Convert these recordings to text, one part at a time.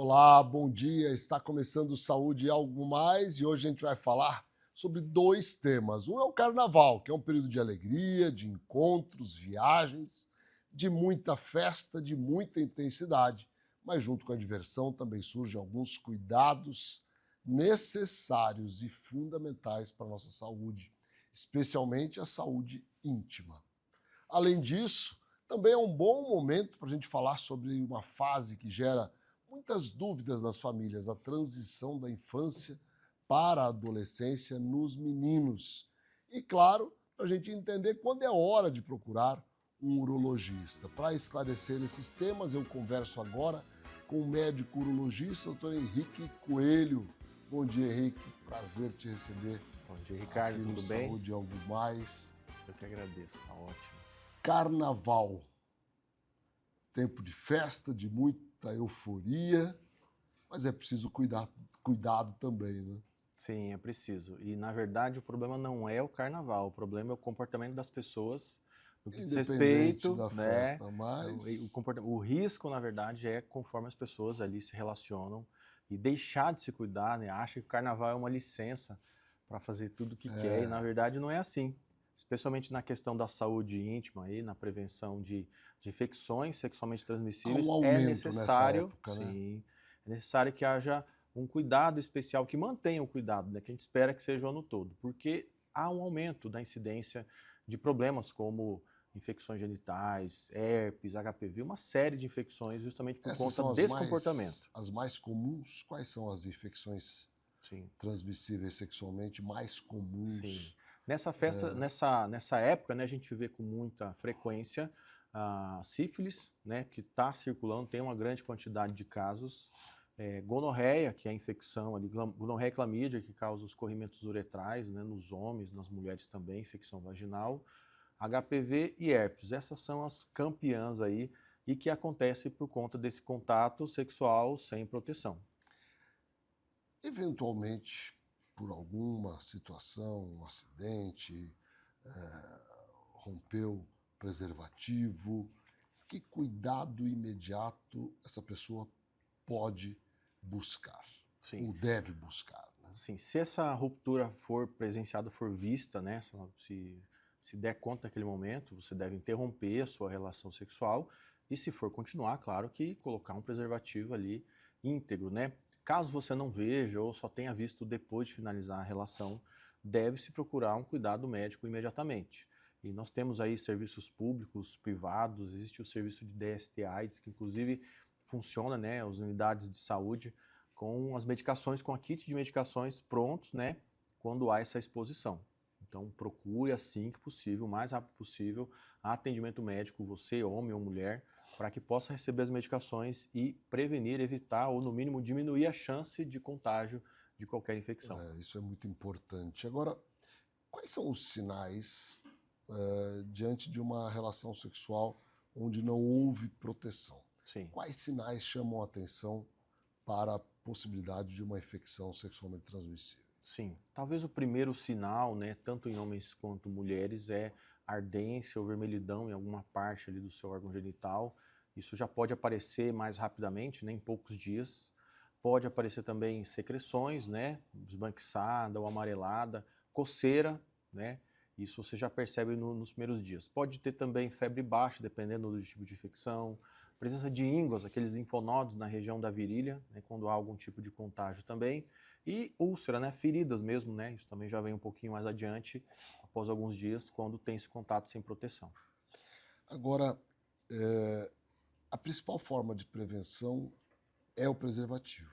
Olá, bom dia. Está começando Saúde e Algo Mais e hoje a gente vai falar sobre dois temas. Um é o Carnaval, que é um período de alegria, de encontros, viagens, de muita festa, de muita intensidade. Mas junto com a diversão também surgem alguns cuidados necessários e fundamentais para a nossa saúde, especialmente a saúde íntima. Além disso, também é um bom momento para a gente falar sobre uma fase que gera muitas dúvidas nas famílias, a transição da infância para a adolescência nos meninos. E, claro, para a gente entender quando é hora de procurar um urologista. Para esclarecer esses temas, eu converso agora com o médico urologista, doutor Henrique Coelho. Bom dia, Henrique. Prazer te receber. Bom dia, Ricardo. Aqui no Tudo bem? Saúde e Algo Mais. Eu que agradeço, tá ótimo. Carnaval. Tempo de festa, de muita euforia, mas é preciso cuidado também, né? Sim, é preciso. E, na verdade, o problema não é o carnaval, o problema é o comportamento das pessoas no que diz Independente respeito, da né? festa, mas O risco, na verdade, é conforme as pessoas ali se relacionam e deixar de se cuidar, né? Acha que o carnaval é uma licença para fazer tudo o que quer, e, na verdade, não é assim. Especialmente na questão da saúde íntima, aí, na prevenção de infecções sexualmente há transmissíveis, um é aumento nessa necessário, época, né? sim, é necessário que haja um cuidado especial, que mantenha o cuidado, né, que a gente espera que seja o ano todo, porque há um aumento da incidência de problemas como infecções genitais, herpes, HPV, uma série de infecções justamente por Essas conta são desse comportamento. as mais comuns. Quais são as infecções Sim. transmissíveis sexualmente mais Sim. comuns? Nessa festa, nessa época, né, a gente vê com muita frequência a sífilis, né, que está circulando, tem uma grande quantidade de casos. Gonorreia, que é a infecção ali, gonorreia e clamídia, que causa os corrimentos uretrais, né, nos homens, nas mulheres também, infecção vaginal. HPV e herpes, essas são as campeãs aí e que acontece por conta desse contato sexual sem proteção. Eventualmente, por alguma situação, um acidente, rompeu preservativo, que cuidado imediato essa pessoa pode buscar Sim. ou deve buscar, né? Sim, se essa ruptura for presenciada, for vista, né, se der conta naquele momento, você deve interromper a sua relação sexual e, se for continuar, claro que colocar um preservativo ali íntegro, né? Caso você não veja ou só tenha visto depois de finalizar a relação, deve-se procurar um cuidado médico imediatamente. E nós temos aí serviços públicos, privados, existe o serviço de DST-AIDS, que inclusive funciona, né, as unidades de saúde, com as medicações, com a kit de medicações prontos, né, quando há essa exposição. Então, procure assim que possível, o mais rápido possível, atendimento médico, você, homem ou mulher, para que possa receber as medicações e prevenir, evitar ou, no mínimo, diminuir a chance de contágio de qualquer infecção. Isso é muito importante. Agora, quais são os sinais diante de uma relação sexual onde não houve proteção? Sim. Quais sinais chamam a atenção para a possibilidade de uma infecção sexualmente transmissível? Sim, talvez o primeiro sinal, né, tanto em homens quanto mulheres, é ardência ou vermelhidão em alguma parte ali do seu órgão genital. Isso já pode aparecer mais rapidamente, né, em poucos dias. Pode aparecer também secreções, né, esbranquiçada ou amarelada, coceira, né, isso você já percebe nos primeiros dias. Pode ter também febre baixa, dependendo do tipo de infecção, presença de ínguas, aqueles linfonodos na região da virilha, né, quando há algum tipo de contágio também. E úlcera, né, feridas mesmo, né, isso também já vem um pouquinho mais adiante, após alguns dias, quando tem esse contato sem proteção. Agora, a principal forma de prevenção é o preservativo.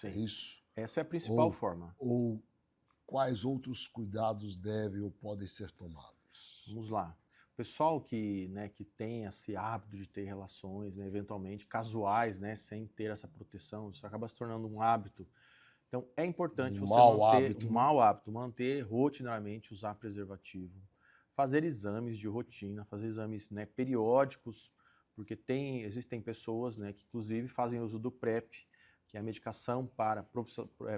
É Sim, isso? essa é a principal forma. Ou quais outros cuidados devem ou podem ser tomados? Vamos lá. O pessoal que, né, que tem esse hábito de ter relações, né, eventualmente casuais, né, sem ter essa proteção, isso acaba se tornando um hábito. Então, é importante Um você mau manter hábito, um né? mau hábito, manter rotineiramente, usar preservativo, fazer exames de rotina, fazer exames, né, periódicos, porque existem pessoas, né, que inclusive fazem uso do PrEP, que é a medicação para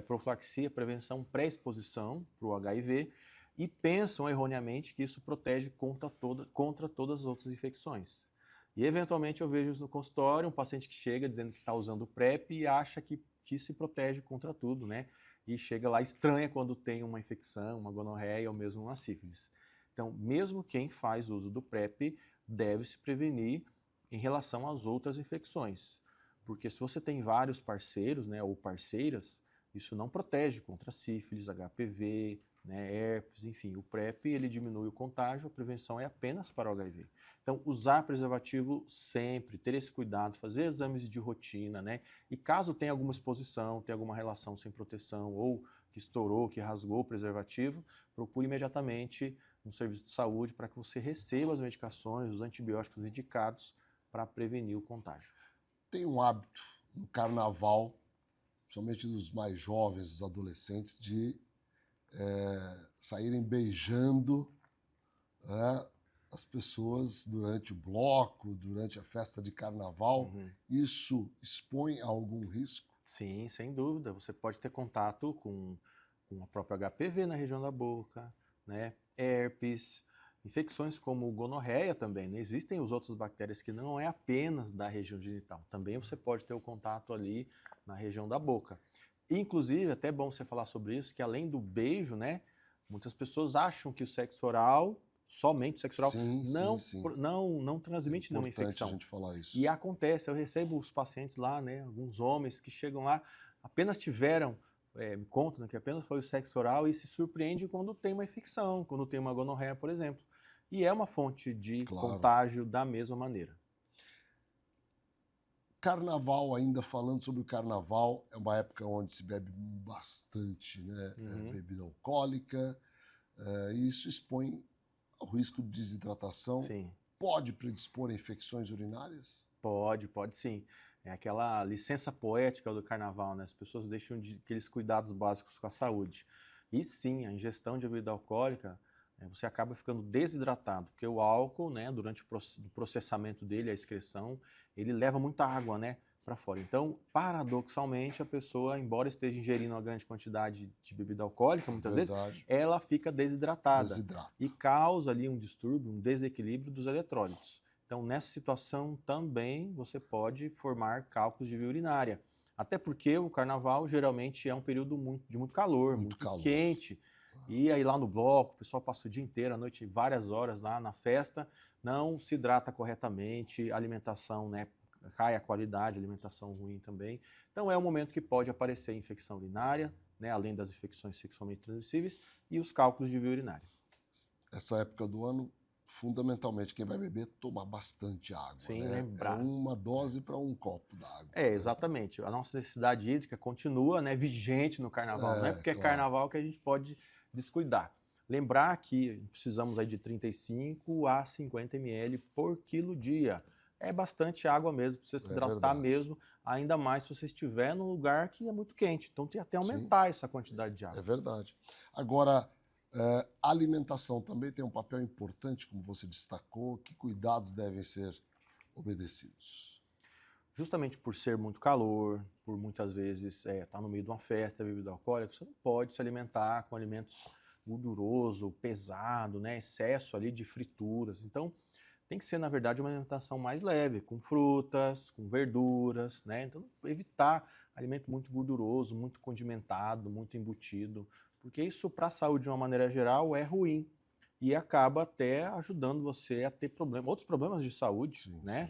profilaxia, prevenção, pré-exposição para o HIV, e pensam erroneamente que isso protege contra todas as outras infecções. E, eventualmente, eu vejo isso no consultório, um paciente que chega dizendo que está usando o PrEP e acha que se protege contra tudo, né? E chega lá, estranha quando tem uma infecção, uma gonorreia ou mesmo uma sífilis. Então, mesmo quem faz uso do PrEP deve se prevenir em relação às outras infecções. Porque se você tem vários parceiros, né, ou parceiras, isso não protege contra sífilis, HPV, né, herpes, enfim. O PrEP, ele diminui o contágio, a prevenção é apenas para o HIV. Então, usar preservativo sempre, ter esse cuidado, fazer exames de rotina, né? E caso tenha alguma exposição, tenha alguma relação sem proteção, ou que estourou, que rasgou o preservativo, procure imediatamente um serviço de saúde para que você receba as medicações, os antibióticos indicados para prevenir o contágio. Tem um hábito no carnaval, principalmente dos mais jovens, dos adolescentes, de saírem beijando as pessoas durante o bloco, durante a festa de carnaval. Isso expõe a algum risco? Sim, sem dúvida. Você pode ter contato com a própria HPV na região da boca, né? Herpes, infecções como gonorreia também, né? Existem os outros bactérias que não é apenas da região genital. Também você pode ter o contato ali na região da boca. Inclusive, até é bom você falar sobre isso, que além do beijo, né? Muitas pessoas acham que o sexo oral, somente o sexo oral, não transmite nenhuma infecção. É importante a gente falar isso. E acontece, eu recebo os pacientes lá, né? Alguns homens que chegam lá, apenas tiveram, me contam, né, que apenas foi o sexo oral e se surpreende quando tem uma infecção, quando tem uma gonorreia, por exemplo. E é uma fonte de contágio da mesma maneira. Carnaval, ainda falando sobre o carnaval, é uma época onde se bebe bastante, né? Bebida alcoólica, e isso expõe ao risco de desidratação. Sim. Pode predispor a infecções urinárias? Pode sim. É aquela licença poética do carnaval, né? As pessoas deixam aqueles cuidados básicos com a saúde. E sim, a ingestão de bebida alcoólica, você acaba ficando desidratado, porque o álcool, né, durante o processamento dele, a excreção, ele leva muita água, né, para fora. Então, paradoxalmente, a pessoa, embora esteja ingerindo uma grande quantidade de bebida alcoólica, muitas vezes, ela fica desidratada e causa ali um distúrbio, um desequilíbrio dos eletrólitos. Então, nessa situação também você pode formar cálculos de via urinária. Até porque o carnaval geralmente é um período de muito calor, muito quente. E aí lá no bloco, o pessoal passa o dia inteiro, à noite, várias horas lá na festa, não se hidrata corretamente, a alimentação, né, cai a qualidade, alimentação ruim também. Então é um momento que pode aparecer infecção urinária, né, além das infecções sexualmente transmissíveis, e os cálculos de via urinária. Essa época do ano, fundamentalmente, quem vai beber, tomar bastante água. Sim, né? lembrar. É uma dose para um copo d'água. Exatamente. A nossa necessidade hídrica continua, né, vigente no carnaval. Não é porque é carnaval que a gente pode descuidar. Lembrar que precisamos aí de 35 a 50 ml por quilo dia. É bastante água mesmo, para você se hidratar mesmo, ainda mais se você estiver num lugar que é muito quente. Então tem até aumentar essa quantidade de água. É verdade. Agora, a alimentação também tem um papel importante, como você destacou. Que cuidados devem ser obedecidos? Justamente por ser muito calor, por muitas vezes estar no meio de uma festa, bebida alcoólica, você não pode se alimentar com alimentos gorduroso, pesado, né, excesso ali de frituras. Então, tem que ser, na verdade, uma alimentação mais leve, com frutas, com verduras, né? Então, evitar alimento muito gorduroso, muito condimentado, muito embutido, porque isso, para a saúde de uma maneira geral, é ruim e acaba até ajudando você a ter outros problemas de saúde, né?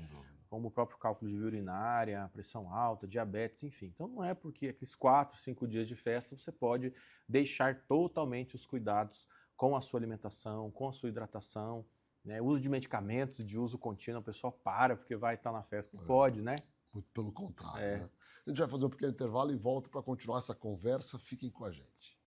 Como o próprio cálculo de via urinária, pressão alta, diabetes, enfim. Então não é porque aqueles 4, 5 dias de festa você pode deixar totalmente os cuidados com a sua alimentação, com a sua hidratação, né? Uso de medicamentos de uso contínuo, o pessoal para porque vai estar na festa. Não pode, né? Muito pelo contrário. Né? A gente vai fazer um pequeno intervalo e volta para continuar essa conversa. Fiquem com a gente.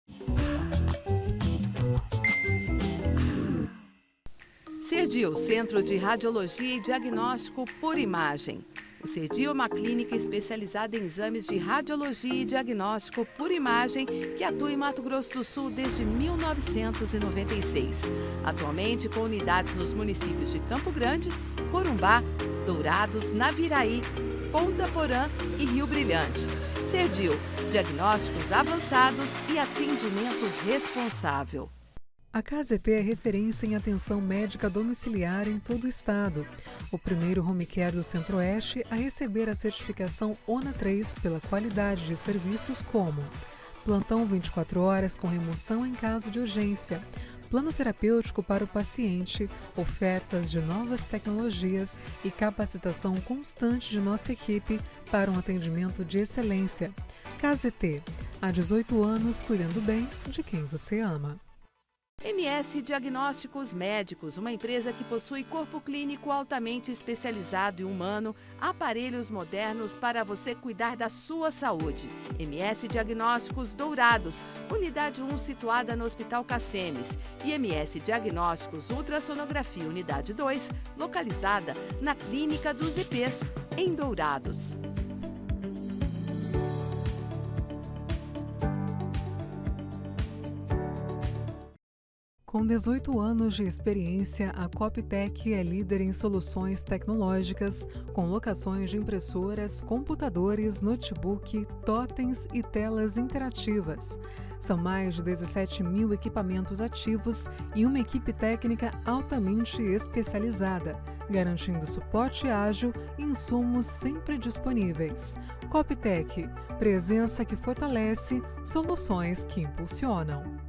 CERDIO, Centro de Radiologia e Diagnóstico por Imagem. O CERDIO é uma clínica especializada em exames de radiologia e diagnóstico por imagem que atua em Mato Grosso do Sul desde 1996. Atualmente com unidades nos municípios de Campo Grande, Corumbá, Dourados, Naviraí, Ponta Porã e Rio Brilhante. CERDIO, diagnósticos avançados e atendimento responsável. A KZT é referência em atenção médica domiciliar em todo o estado. O primeiro home care do Centro-Oeste a receber a certificação ONA 3 pela qualidade de serviços como plantão 24 horas com remoção em caso de urgência, plano terapêutico para o paciente, ofertas de novas tecnologias e capacitação constante de nossa equipe para um atendimento de excelência. KZT, há 18 anos cuidando bem de quem você ama. MS Diagnósticos Médicos, uma empresa que possui corpo clínico altamente especializado e humano, aparelhos modernos para você cuidar da sua saúde. MS Diagnósticos Dourados, unidade 1 situada no Hospital Cassemes. E MS Diagnósticos Ultrassonografia, unidade 2, localizada na Clínica dos IPs, em Dourados. Com 18 anos de experiência, a Coptec é líder em soluções tecnológicas, com locações de impressoras, computadores, notebook, totens e telas interativas. São mais de 17 mil equipamentos ativos e uma equipe técnica altamente especializada, garantindo suporte ágil e insumos sempre disponíveis. Coptec, presença que fortalece, soluções que impulsionam.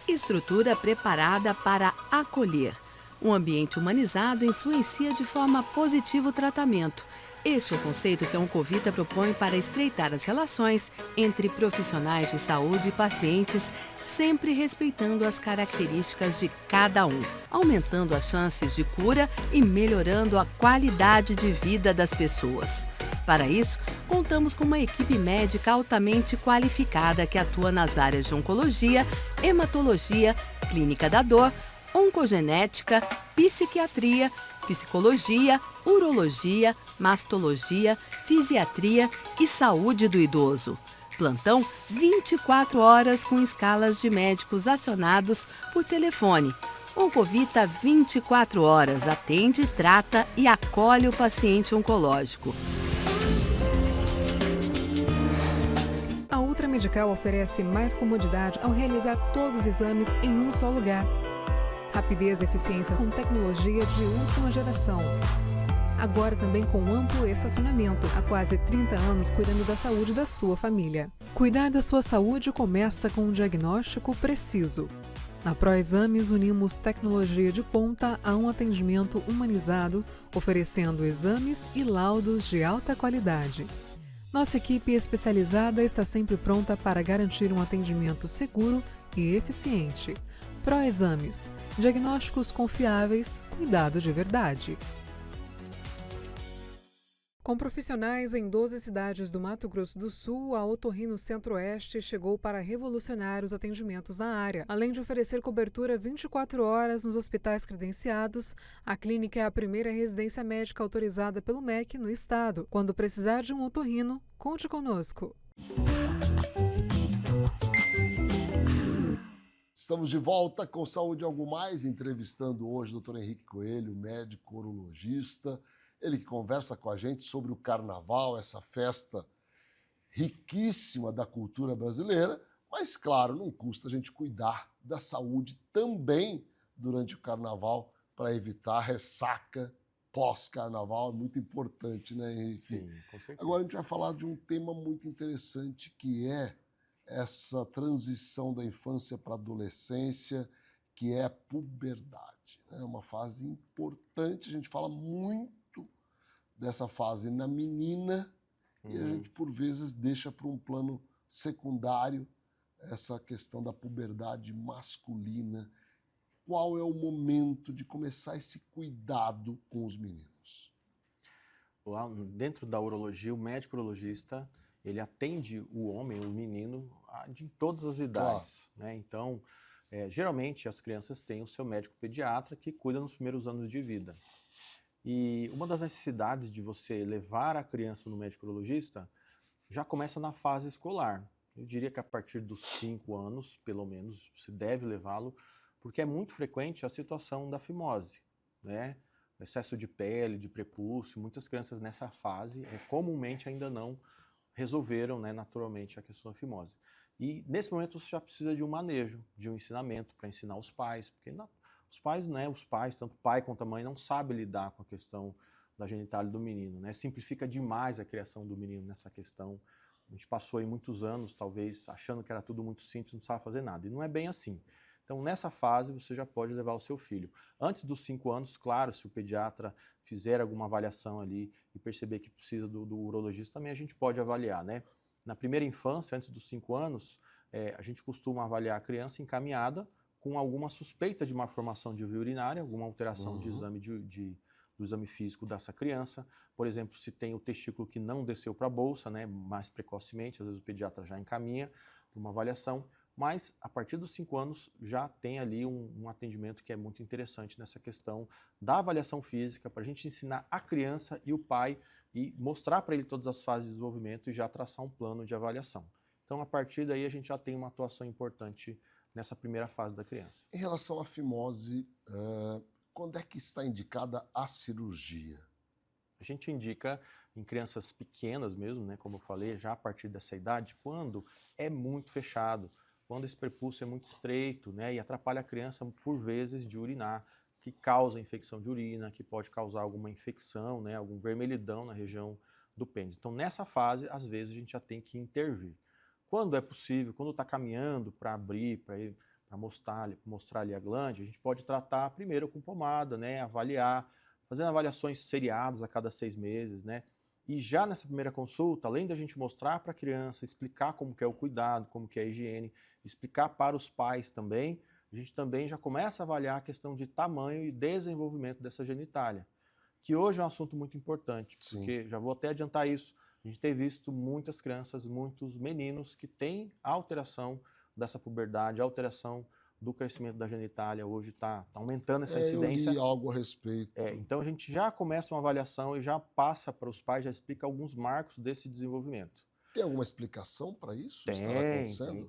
Estrutura preparada para acolher. Um ambiente humanizado influencia de forma positiva o tratamento. Este é o conceito que a Oncovita propõe para estreitar as relações entre profissionais de saúde e pacientes, sempre respeitando as características de cada um, aumentando as chances de cura e melhorando a qualidade de vida das pessoas. Para isso, contamos com uma equipe médica altamente qualificada que atua nas áreas de oncologia, hematologia, clínica da dor, oncogenética, psiquiatria, psicologia, urologia, mastologia, fisiatria e saúde do idoso. Plantão 24 horas com escalas de médicos acionados por telefone. Oncovita 24 horas atende, trata e acolhe o paciente oncológico. A Ultra Medical oferece mais comodidade ao realizar todos os exames em um só lugar. Rapidez e eficiência com tecnologia de última geração. Agora também com amplo estacionamento, há quase 30 anos cuidando da saúde da sua família. Cuidar da sua saúde começa com um diagnóstico preciso. Na ProExames unimos tecnologia de ponta a um atendimento humanizado, oferecendo exames e laudos de alta qualidade. Nossa equipe especializada está sempre pronta para garantir um atendimento seguro e eficiente. ProExames, diagnósticos confiáveis, cuidado de verdade. Com profissionais em 12 cidades do Mato Grosso do Sul, a Otorrino Centro-Oeste chegou para revolucionar os atendimentos na área. Além de oferecer cobertura 24 horas nos hospitais credenciados, a clínica é a primeira residência médica autorizada pelo MEC no estado. Quando precisar de um otorrino, conte conosco. Estamos de volta com Saúde Algo Mais, entrevistando hoje o Dr. Henrique Coelho, médico urologista. Ele que conversa com a gente sobre o Carnaval, essa festa riquíssima da cultura brasileira, mas, claro, não custa a gente cuidar da saúde também durante o Carnaval para evitar ressaca pós-Carnaval. É muito importante, né, Henrique? Sim, com certeza. Agora a gente vai falar de um tema muito interessante, que é essa transição da infância para a adolescência, que é a puberdade. É uma fase importante, a gente fala muito dessa fase na menina e a gente, por vezes, deixa para um plano secundário essa questão da puberdade masculina. Qual é o momento de começar esse cuidado com os meninos? Dentro da urologia, o médico urologista, ele atende o homem, o menino, de todas as idades, claro, né? Então, geralmente as crianças têm o seu médico pediatra que cuida nos primeiros anos de vida. E uma das necessidades de você levar a criança no médico urologista já começa na fase escolar. Eu diria que a partir dos 5 anos, pelo menos, você deve levá-lo, porque é muito frequente a situação da fimose, né? Excesso de pele, de prepúcio, muitas crianças nessa fase comumente ainda não resolveram, né, naturalmente a questão da fimose. E nesse momento você já precisa de um manejo, de um ensinamento para ensinar os pais, porque os pais, tanto o pai quanto a mãe, não sabem lidar com a questão da genitália do menino, né? Simplifica demais a criação do menino nessa questão. A gente passou aí muitos anos, talvez, achando que era tudo muito simples, não precisava fazer nada. E não é bem assim. Então, nessa fase, você já pode levar o seu filho. Antes dos 5 anos, claro, se o pediatra fizer alguma avaliação ali e perceber que precisa do urologista, também a gente pode avaliar, né? Na primeira infância, antes dos 5 anos, a gente costuma avaliar a criança encaminhada com alguma suspeita de malformação de via urinária, alguma alteração de exame do exame físico dessa criança. Por exemplo, se tem o testículo que não desceu para a bolsa, né, mais precocemente, às vezes o pediatra já encaminha para uma avaliação, mas a partir dos 5 anos já tem ali um atendimento que é muito interessante nessa questão da avaliação física, para a gente ensinar a criança e o pai e mostrar para ele todas as fases de desenvolvimento e já traçar um plano de avaliação. Então, a partir daí, a gente já tem uma atuação importante nessa primeira fase da criança. Em relação à fimose, quando é que está indicada a cirurgia? A gente indica em crianças pequenas mesmo, né, como eu falei, já a partir dessa idade, quando é muito fechado, quando esse prepúcio é muito estreito, né, e atrapalha a criança, por vezes, de urinar, que causa infecção de urina, que pode causar alguma infecção, né, algum vermelhidão na região do pênis. Então, nessa fase, às vezes, a gente já tem que intervir. Quando é possível, quando está caminhando para abrir, para mostrar ali a glande, a gente pode tratar primeiro com pomada, né, avaliar, fazendo avaliações seriadas a cada 6 meses, né? E já nessa primeira consulta, além da gente mostrar para a criança, explicar como que é o cuidado, como que é a higiene, explicar para os pais também, a gente também já começa a avaliar a questão de tamanho e desenvolvimento dessa genitália, que hoje é um assunto muito importante, porque já vou até adiantar isso, a gente tem visto muitas crianças, muitos meninos que têm alteração dessa puberdade, alteração do crescimento da genitália, hoje está aumentando essa incidência. Eu li algo a respeito. Então a gente já começa uma avaliação e já passa para os pais, já explica alguns marcos desse desenvolvimento. Tem alguma explicação para isso?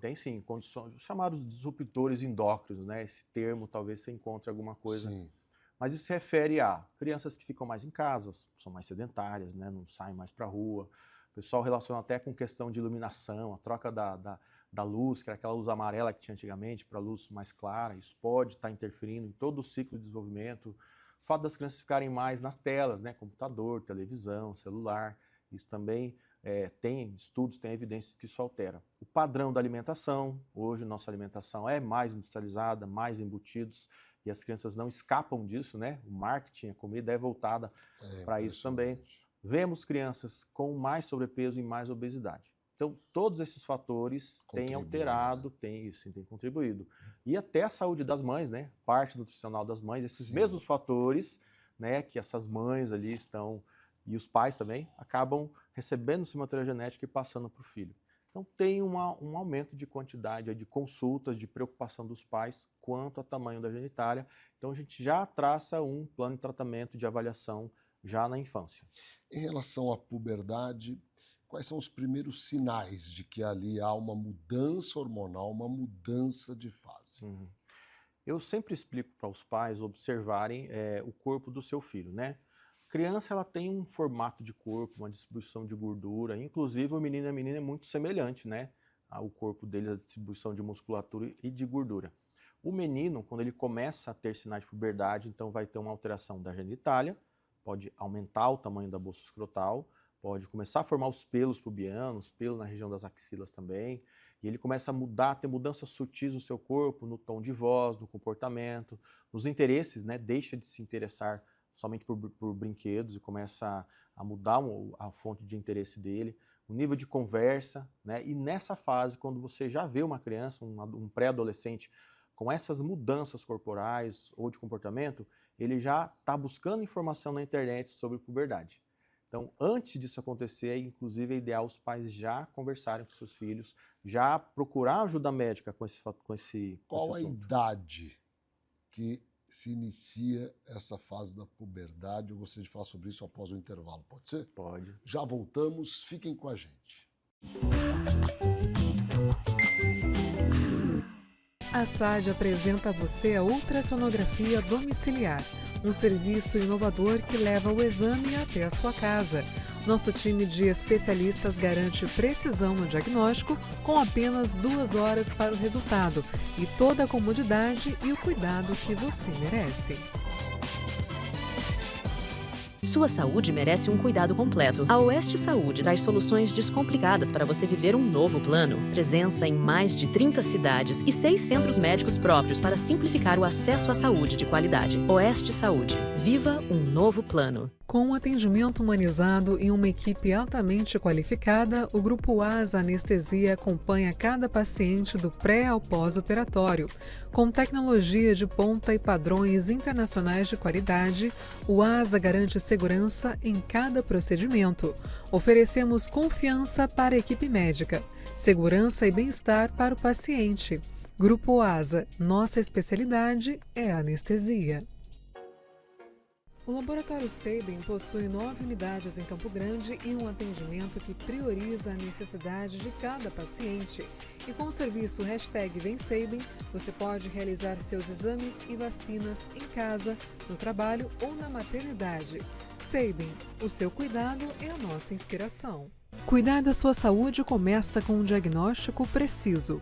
Tem sim, condições, chamados disruptores endócrinos, né? Esse termo talvez você encontre alguma coisa. Sim. Mas isso se refere a crianças que ficam mais em casa, são mais sedentárias, né? Não saem mais para a rua. O pessoal relaciona até com questão de iluminação, a troca da luz, que era aquela luz amarela que tinha antigamente, para luz mais clara. Isso pode estar interferindo em todo o ciclo de desenvolvimento. O fato das crianças ficarem mais nas telas, né? Computador, televisão, celular, isso também tem estudos, tem evidências que isso altera. O padrão da alimentação, hoje nossa alimentação é mais industrializada, mais embutidos, e as crianças não escapam disso, né? O marketing, a comida é voltada para isso também. Vemos crianças com mais sobrepeso e mais obesidade. Então, todos esses fatores têm alterado, têm contribuído. E até a saúde das mães, né? Parte nutricional das mães, esses mesmos fatores, né? Que essas mães ali estão, e os pais também, acabam recebendo esse material genético e passando para o filho. Então, tem um aumento de quantidade de consultas, de preocupação dos pais quanto ao tamanho da genitália. Então, a gente já traça um plano de tratamento, de avaliação, já na infância. Em relação à puberdade, quais são os primeiros sinais de que ali há uma mudança hormonal, uma mudança de fase? Eu sempre explico para os pais observarem o corpo do seu filho, né? A criança, ela tem um formato de corpo, uma distribuição de gordura, inclusive o menino e a menina é muito semelhante, né? O corpo dele, a distribuição de musculatura e de gordura. O menino, quando ele começa a ter sinais de puberdade, então vai ter uma alteração da genitália, pode aumentar o tamanho da bolsa escrotal, pode começar a formar os pelos pubianos, pelo na região das axilas também, e ele começa a mudar, ter mudanças sutis no seu corpo, no tom de voz, no comportamento, nos interesses, né? Deixa de se interessar somente por brinquedos e começa a mudar a fonte de interesse dele, o nível de conversa, né? E nessa fase, quando você já vê uma criança, um pré-adolescente, com essas mudanças corporais ou de comportamento, ele já está buscando informação na internet sobre puberdade. Então, antes disso acontecer, inclusive é ideal os pais já conversarem com seus filhos, já procurar ajuda médica com esse assunto. Qual a idade que se inicia essa fase da puberdade? Eu gostaria de falar sobre isso após o intervalo, pode ser? Pode. Já voltamos, fiquem com a gente. A SAD apresenta a você a ultrassonografia domiciliar, um serviço inovador que leva o exame até a sua casa. Nosso time de especialistas garante precisão no diagnóstico com apenas 2 horas para o resultado e toda a comodidade e o cuidado que você merece. Sua saúde merece um cuidado completo. A Oeste Saúde traz soluções descomplicadas para você viver um novo plano. Presença em mais de 30 cidades e 6 centros médicos próprios para simplificar o acesso à saúde de qualidade. Oeste Saúde. Viva um novo plano. Com um atendimento humanizado e uma equipe altamente qualificada, o Grupo ASA Anestesia acompanha cada paciente do pré ao pós-operatório. Com tecnologia de ponta e padrões internacionais de qualidade, o ASA garante segurança em cada procedimento. Oferecemos confiança para a equipe médica, segurança e bem-estar para o paciente. Grupo ASA, nossa especialidade é a anestesia. O Laboratório Sabin possui 9 unidades em Campo Grande e um atendimento que prioriza a necessidade de cada paciente. E com o serviço #VemSabin, você pode realizar seus exames e vacinas em casa, no trabalho ou na maternidade. Sabin, o seu cuidado é a nossa inspiração. Cuidar da sua saúde começa com um diagnóstico preciso.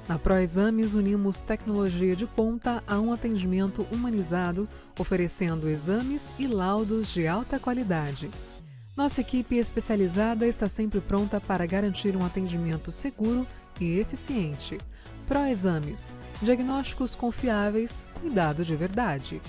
Na ProExames, unimos tecnologia de ponta a um atendimento humanizado, oferecendo exames e laudos de alta qualidade. Nossa equipe especializada está sempre pronta para garantir um atendimento seguro e eficiente. ProExames, diagnósticos confiáveis, cuidado de verdade.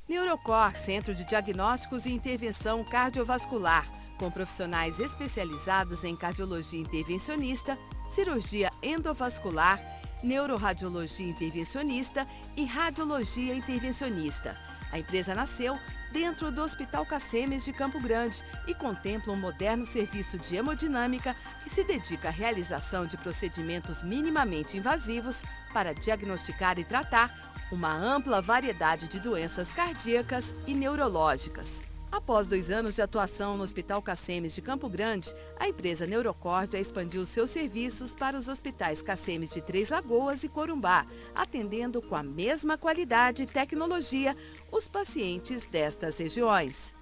Neurocor, Centro de Diagnósticos e Intervenção Cardiovascular, com profissionais especializados em cardiologia intervencionista, cirurgia endovascular, neuroradiologia intervencionista e radiologia intervencionista. A empresa nasceu dentro do Hospital Cacemes de Campo Grande e contempla um moderno serviço de hemodinâmica que se dedica à realização de procedimentos minimamente invasivos para diagnosticar e tratar uma ampla variedade de doenças cardíacas e neurológicas. Após 2 anos de atuação no Hospital Cacemes de Campo Grande, a empresa Neurocor já expandiu seus serviços para os hospitais Cacemes de Três Lagoas e Corumbá, atendendo com a mesma qualidade e tecnologia os pacientes destas regiões.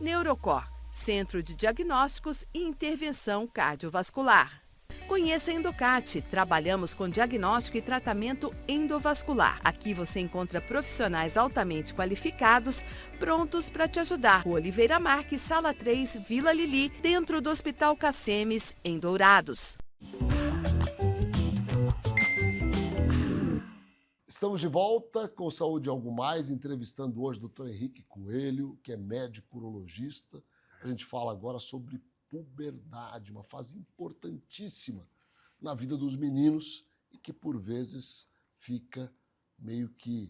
Neurocor, Centro de Diagnósticos e Intervenção Cardiovascular. Conheça a Endocate. Trabalhamos com diagnóstico e tratamento endovascular. Aqui você encontra profissionais altamente qualificados, prontos para te ajudar. Rua Oliveira Marques, Sala 3, Vila Lili, dentro do Hospital Cacemes, em Dourados. Estamos de volta com Saúde e Algo Mais, entrevistando hoje o Dr. Henrique Coelho, que é médico urologista. A gente fala agora sobre puberdade, uma fase importantíssima na vida dos meninos e que por vezes fica meio que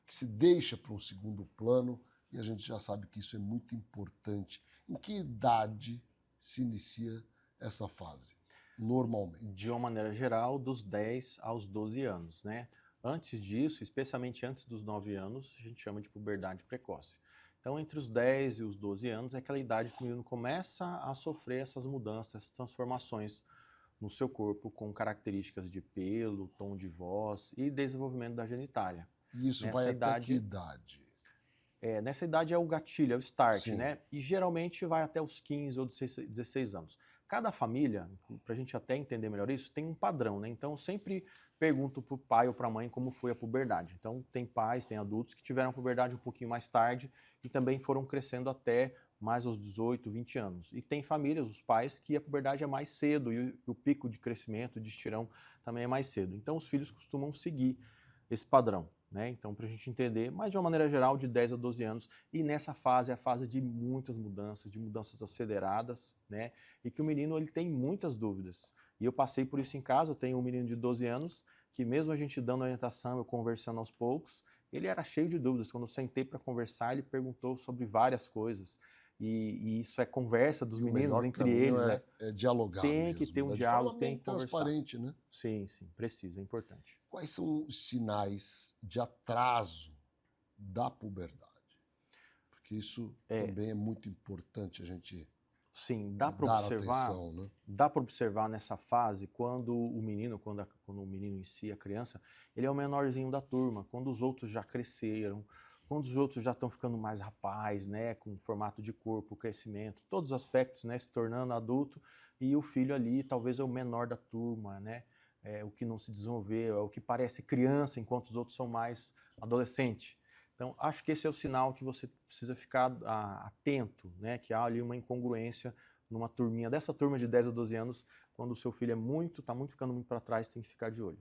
se deixa para um segundo plano, e a gente já sabe que isso é muito importante. Em que idade se inicia essa fase, normalmente? De uma maneira geral, dos 10 aos 12 anos, né? Antes disso, especialmente antes dos 9 anos, a gente chama de puberdade precoce. Então, entre os 10 e os 12 anos é aquela idade que o menino começa a sofrer essas mudanças, essas transformações no seu corpo, com características de pelo, tom de voz e desenvolvimento da genitália. E isso vai até que idade? Nessa idade é o gatilho, é o start, Sim. né? E geralmente vai até os 15 ou 16 anos. Cada família, para a gente até entender melhor isso, tem um padrão, né? Então, eu sempre pergunto para o pai ou para a mãe como foi a puberdade. Então, tem pais, tem adultos que tiveram a puberdade um pouquinho mais tarde e também foram crescendo até mais aos 18, 20 anos. E tem famílias, os pais, que a puberdade é mais cedo e o pico de crescimento, de estirão, também é mais cedo. Então, os filhos costumam seguir esse padrão, né? Então, para a gente entender, mas de uma maneira geral, de 10 a 12 anos, e nessa fase é a fase de muitas mudanças, de mudanças aceleradas, né? E que o menino ele tem muitas dúvidas. E eu passei por isso em casa, eu tenho um menino de 12 anos, que mesmo a gente dando orientação, eu conversando aos poucos, ele era cheio de dúvidas. Quando eu sentei para conversar, ele perguntou sobre várias coisas. E isso é conversa dos meninos entre eles, né? É dialogar tem mesmo, que ter um né? diálogo, tem que conversar. Transparente, né? Sim, precisa, é importante. Quais são os sinais de atraso da puberdade? Porque isso também é muito importante a gente dá para dar observar, atenção, né? dá para observar nessa fase quando o menino, quando o menino em si, a criança, ele é o menorzinho da turma, quando os outros já cresceram, quando os outros já estão ficando mais rapaz, né, com formato de corpo, crescimento, todos os aspectos, né, se tornando adulto, e o filho ali talvez é o menor da turma, né, o que não se desenvolveu, é o que parece criança, enquanto os outros são mais adolescente. Então, acho que esse é o sinal que você precisa ficar atento, né, que há ali uma incongruência numa turminha, dessa turma de 10 a 12 anos, quando o seu filho está ficando muito para trás, tem que ficar de olho.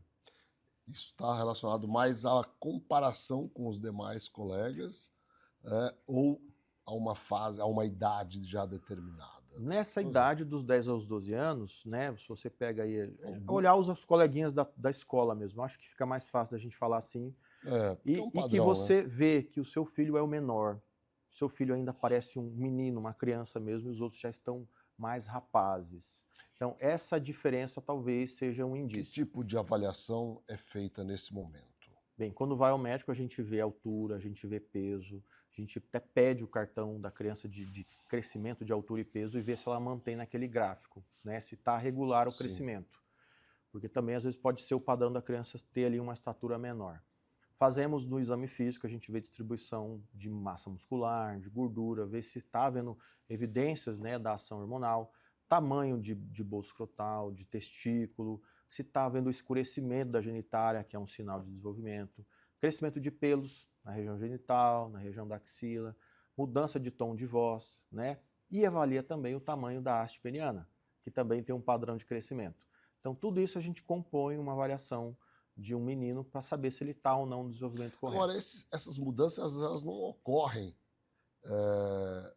Isso está relacionado mais à comparação com os demais colegas ou a uma fase, a uma idade já determinada? Nessa idade dos 10 aos 12 anos, né, se você pega aí, olhar os coleguinhas da escola mesmo, acho que fica mais fácil da gente falar assim, é um padrão, e que você vê que o seu filho é o menor, seu filho ainda parece um menino, uma criança mesmo, e os outros já estão mais rapazes. Então, essa diferença talvez seja um indício. Que tipo de avaliação é feita nesse momento? Bem, quando vai ao médico, a gente vê altura, a gente vê peso, a gente até pede o cartão da criança de crescimento de altura e peso e vê se ela mantém naquele gráfico, né? Se está regular o Sim. crescimento. Porque também, às vezes, pode ser o padrão da criança ter ali uma estatura menor. Fazemos no exame físico, a gente vê distribuição de massa muscular, de gordura, vê se está havendo evidências, né, da ação hormonal, tamanho de bolso escrotal, de testículo, se está havendo escurecimento da genitália, que é um sinal de desenvolvimento, crescimento de pelos na região genital, na região da axila, mudança de tom de voz, né? E avalia também o tamanho da haste peniana, que também tem um padrão de crescimento. Então, tudo isso a gente compõe uma avaliação de um menino para saber se ele está ou não no desenvolvimento correto. Agora, essas mudanças elas não ocorrem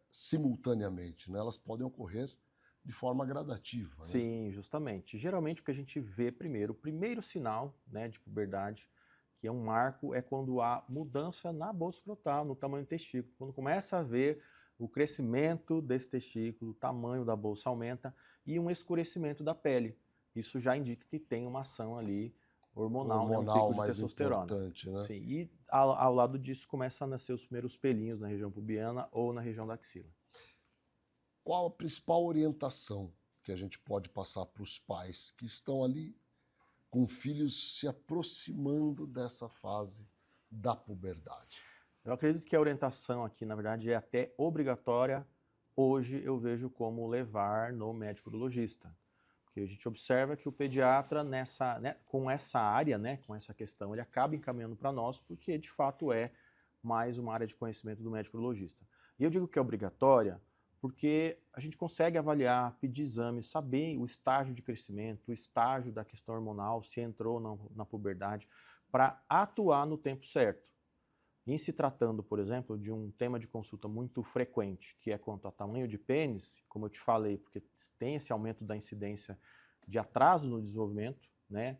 simultaneamente, né? Elas podem ocorrer de forma gradativa. Né? Sim, justamente. Geralmente o que a gente vê primeiro, o primeiro sinal, né, de puberdade, que é um marco, é quando há mudança na bolsa escrotal, no tamanho do testículo. Quando começa a ver o crescimento desse testículo, o tamanho da bolsa aumenta e um escurecimento da pele. Isso já indica que tem uma ação ali hormonal, né, um pico de mais testosterona. importante, né? Sim, e ao lado disso começa a nascer os primeiros pelinhos na região pubiana ou na região da axila. Qual a principal orientação que a gente pode passar para os pais que estão ali com filhos se aproximando dessa fase da puberdade? Eu acredito que a orientação aqui, na verdade, é até obrigatória. Hoje eu vejo como levar no médico urologista. Porque a gente observa que o pediatra, com essa área, né, com essa questão, ele acaba encaminhando para nós, porque de fato é mais uma área de conhecimento do médico urologista. E eu digo que é obrigatória porque a gente consegue avaliar, pedir exames, saber o estágio de crescimento, o estágio da questão hormonal, se entrou na puberdade, para atuar no tempo certo. Em se tratando, por exemplo, de um tema de consulta muito frequente, que é quanto a tamanho de pênis, como eu te falei, porque tem esse aumento da incidência de atraso no desenvolvimento, né?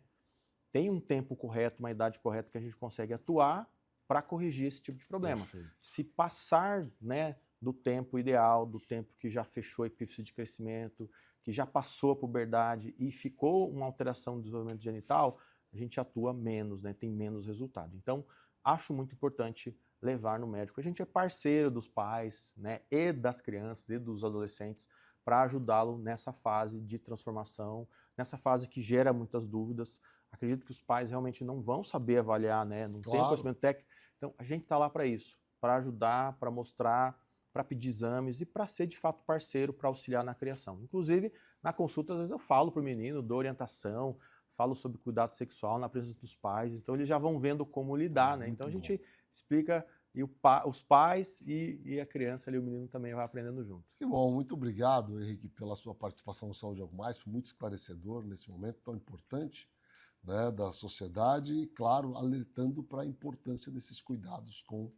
Tem um tempo correto, uma idade correta que a gente consegue atuar para corrigir esse tipo de problema. Perfeito. Se passar, né, do tempo ideal, do tempo que já fechou a epífise de crescimento, que já passou a puberdade e ficou uma alteração do desenvolvimento genital, a gente atua menos, né, tem menos resultado. Então, acho muito importante levar no médico. A gente é parceiro dos pais, né, e das crianças e dos adolescentes para ajudá-lo nessa fase de transformação, nessa fase que gera muitas dúvidas. Acredito que os pais realmente não vão saber avaliar, né, não tem conhecimento técnico. Então, a gente está lá para isso, para ajudar, para mostrar, para pedir exames e para ser de fato parceiro para auxiliar na criação. Inclusive, na consulta, às vezes eu falo para o menino, dou orientação, falo sobre cuidado sexual na presença dos pais, então eles já vão vendo como lidar, né? Então a gente explica e os pais e a criança ali, o menino também vai aprendendo junto. Que bom, muito obrigado, Henrique, pela sua participação no Saúde Algo Mais, foi muito esclarecedor nesse momento tão importante, né, da sociedade e, claro, alertando para a importância desses cuidados com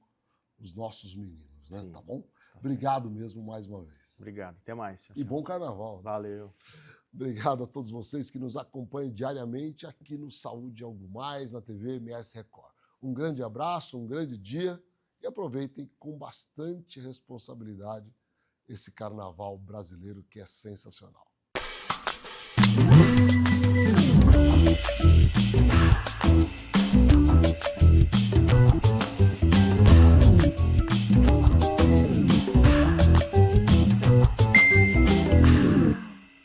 os nossos meninos, né? Sim, tá bom? Tá Obrigado mesmo mais uma vez. Obrigado, até mais. E bom carnaval. Valeu. Obrigado a todos vocês que nos acompanham diariamente aqui no Saúde Algo Mais, na TV MS Record. Um grande abraço, um grande dia e aproveitem com bastante responsabilidade esse carnaval brasileiro que é sensacional.